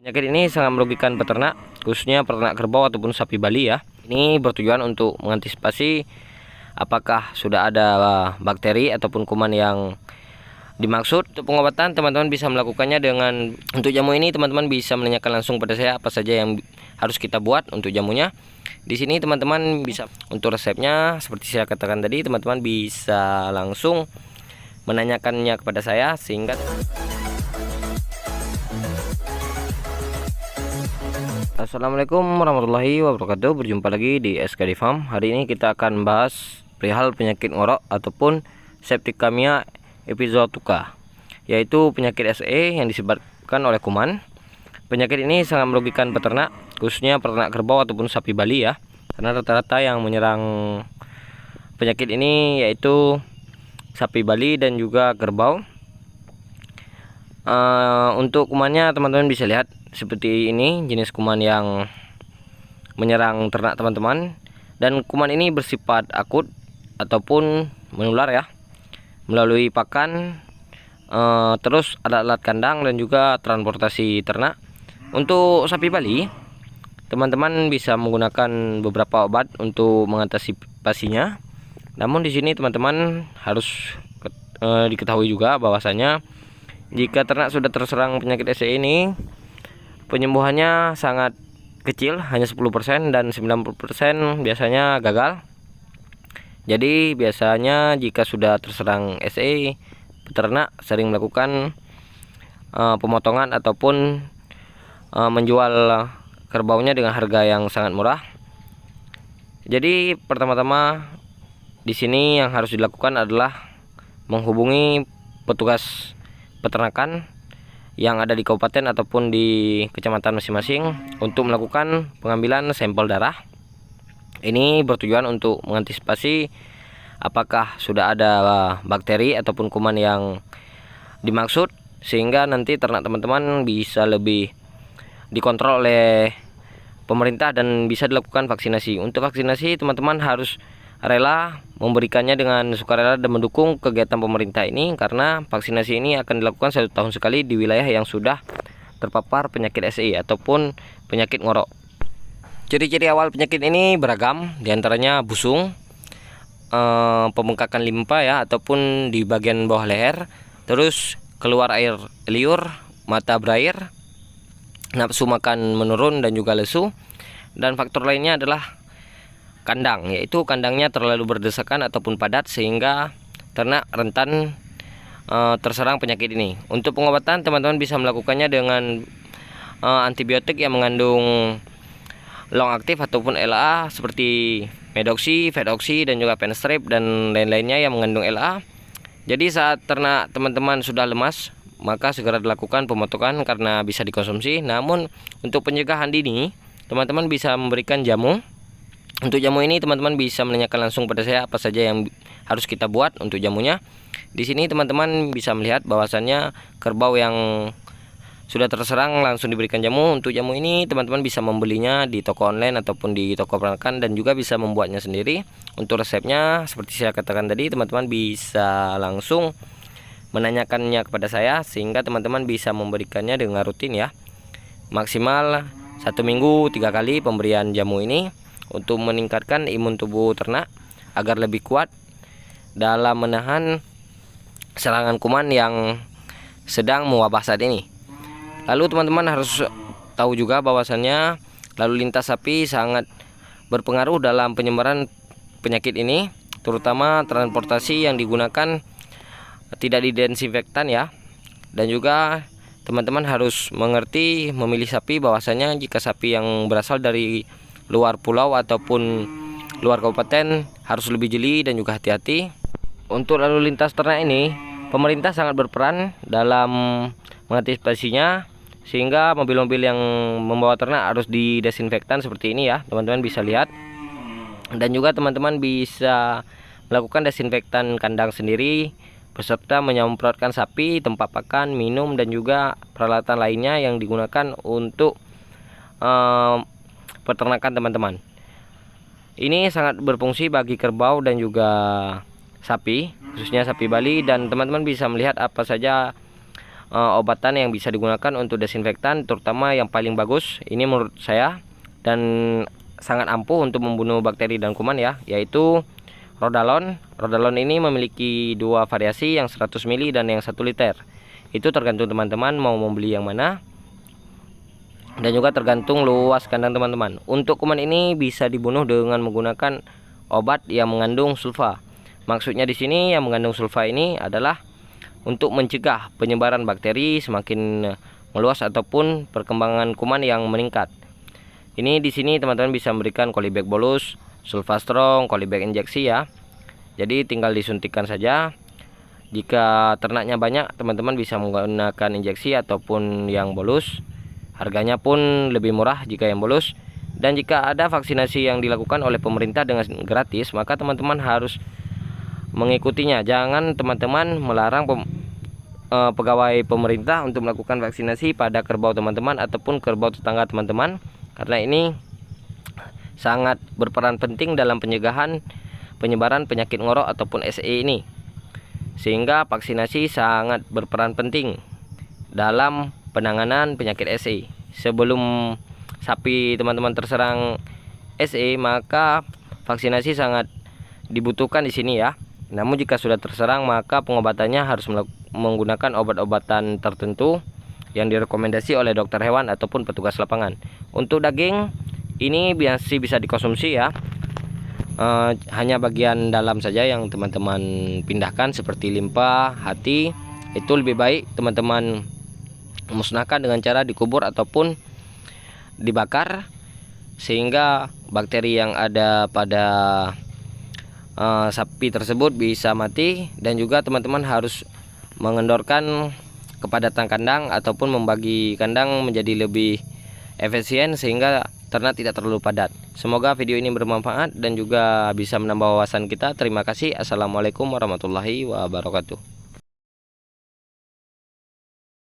Penyakit ini sangat merugikan peternak, khususnya peternak kerbau ataupun sapi Bali ya. Ini bertujuan untuk mengantisipasi apakah sudah ada bakteri ataupun kuman yang dimaksud. Untuk pengobatan teman-teman bisa melakukannya dengan untuk jamu ini teman-teman bisa menanyakan langsung pada saya apa saja yang harus kita buat untuk jamunya. Di sini teman-teman bisa untuk resepnya seperti saya katakan tadi, teman-teman bisa langsung menanyakannya kepada saya sehingga Assalamualaikum warahmatullahi wabarakatuh. Berjumpa lagi di SKD Farm. Hari ini kita akan bahas perihal penyakit ngorok ataupun Septicemia epizootica, yaitu penyakit SE yang disebabkan oleh kuman. Penyakit ini sangat merugikan peternak, khususnya peternak kerbau ataupun sapi Bali ya. Karena rata-rata yang menyerang penyakit ini yaitu sapi Bali dan juga kerbau. Untuk kumannya teman-teman bisa lihat seperti ini jenis kuman yang menyerang ternak teman-teman, dan kuman ini bersifat akut ataupun menular ya melalui pakan, terus alat-alat kandang dan juga transportasi ternak. Untuk sapi Bali teman-teman bisa menggunakan beberapa obat untuk mengantisipasinya, namun di sini teman-teman harus diketahui juga bahwasanya jika ternak sudah terserang penyakit SE ini, penyembuhannya sangat kecil, hanya 10% dan 90% biasanya gagal. Jadi biasanya jika sudah terserang SE, peternak sering melakukan pemotongan ataupun menjual kerbaunya dengan harga yang sangat murah. Jadi pertama-tama di sini yang harus dilakukan adalah menghubungi petugas peternakan yang ada di kabupaten ataupun di kecamatan masing-masing untuk melakukan pengambilan sampel darah. Ini bertujuan untuk mengantisipasi apakah sudah ada bakteri ataupun kuman yang dimaksud, sehingga nanti ternak teman-teman bisa lebih dikontrol oleh pemerintah dan bisa dilakukan vaksinasi. Untuk vaksinasi teman-teman harus rela memberikannya dengan sukarela dan mendukung kegiatan pemerintah ini, karena vaksinasi ini akan dilakukan 1 tahun sekali di wilayah yang sudah terpapar penyakit SI ataupun penyakit ngorok. Ciri-ciri awal penyakit ini beragam, diantaranya busung, pembengkakan limpa ya ataupun di bagian bawah leher, terus keluar air liur, mata berair, nafsu makan menurun dan juga lesu. Dan faktor lainnya adalah kandang, yaitu kandangnya terlalu berdesakan ataupun padat sehingga ternak rentan terserang penyakit ini. Untuk pengobatan teman-teman bisa melakukannya dengan antibiotik yang mengandung long aktif ataupun LA seperti Medoxy, Fedoxy dan juga Penstrip dan lain-lainnya yang mengandung LA. Jadi saat ternak teman-teman sudah lemas, maka segera dilakukan pemotongan karena bisa dikonsumsi. Namun untuk pencegahan dini teman-teman bisa memberikan jamu. Untuk jamu ini teman-teman bisa menanyakan langsung pada saya apa saja yang harus kita buat untuk jamunya. Di sini teman-teman bisa melihat bahwasannya kerbau yang sudah terserang langsung diberikan jamu. Untuk jamu ini teman-teman bisa membelinya di toko online ataupun di toko peranakan dan juga bisa membuatnya sendiri. Untuk resepnya seperti saya katakan tadi, teman-teman bisa langsung menanyakannya kepada saya sehingga teman-teman bisa memberikannya dengan rutin ya. Maksimal 1 minggu 3 kali pemberian jamu ini untuk meningkatkan imun tubuh ternak agar lebih kuat dalam menahan serangan kuman yang sedang mewabah saat ini. Lalu teman-teman harus tahu juga bahwasannya lalu lintas sapi sangat berpengaruh dalam penyebaran penyakit ini, terutama transportasi yang digunakan tidak didesinfektan ya. Dan juga teman-teman harus mengerti memilih sapi, bahwasanya jika sapi yang berasal dari luar pulau ataupun luar kabupaten harus lebih jeli dan juga hati-hati. Untuk lalu lintas ternak ini pemerintah sangat berperan dalam mengantisipasinya, sehingga mobil-mobil yang membawa ternak harus didesinfektan seperti ini ya, teman-teman bisa lihat. Dan juga teman-teman bisa melakukan desinfektan kandang sendiri beserta menyemprotkan sapi, tempat pakan, minum dan juga peralatan lainnya yang digunakan untuk peternakan teman-teman. Ini sangat berfungsi bagi kerbau dan juga sapi, khususnya sapi Bali, dan teman-teman bisa melihat apa saja obatan yang bisa digunakan untuk desinfektan, terutama yang paling bagus ini menurut saya dan sangat ampuh untuk membunuh bakteri dan kuman ya, yaitu Rodalon. Rodalon ini memiliki dua variasi, yang 100 ml dan yang 1 liter. Itu tergantung teman-teman mau membeli yang mana, dan juga tergantung luas kandang teman-teman. Untuk kuman ini bisa dibunuh dengan menggunakan obat yang mengandung sulfa. Maksudnya di sini yang mengandung sulfa ini adalah untuk mencegah penyebaran bakteri semakin meluas ataupun perkembangan kuman yang meningkat. Ini di sini teman-teman bisa memberikan Kolibag bolus, Sulfastrong, Kolibag injeksi ya. Jadi tinggal disuntikkan saja. Jika ternaknya banyak, teman-teman bisa menggunakan injeksi ataupun yang bolus. Harganya pun lebih murah jika yang bolus. Dan jika ada vaksinasi yang dilakukan oleh pemerintah dengan gratis, maka teman-teman harus mengikutinya. Jangan teman-teman melarang pegawai pemerintah untuk melakukan vaksinasi pada kerbau teman-teman ataupun kerbau tetangga teman-teman, karena ini sangat berperan penting dalam pencegahan penyebaran penyakit ngorok ataupun SE ini. Sehingga vaksinasi sangat berperan penting dalam penanganan penyakit SE. Sebelum sapi teman-teman terserang SE, maka vaksinasi sangat dibutuhkan di sini ya. Namun jika sudah terserang, maka pengobatannya harus menggunakan obat-obatan tertentu yang direkomendasi oleh dokter hewan ataupun petugas lapangan. Untuk daging ini masih bisa dikonsumsi ya, hanya bagian dalam saja yang teman-teman pindahkan seperti limpa, hati. Itu lebih baik teman-teman musnahkan dengan cara dikubur ataupun dibakar, sehingga bakteri yang ada pada sapi tersebut bisa mati. Dan juga teman-teman harus mengendorkan kepadatan kandang ataupun membagi kandang menjadi lebih efisien sehingga ternak tidak terlalu padat. Semoga video ini bermanfaat dan juga bisa menambah wawasan kita. Terima kasih. Assalamualaikum warahmatullahi wabarakatuh.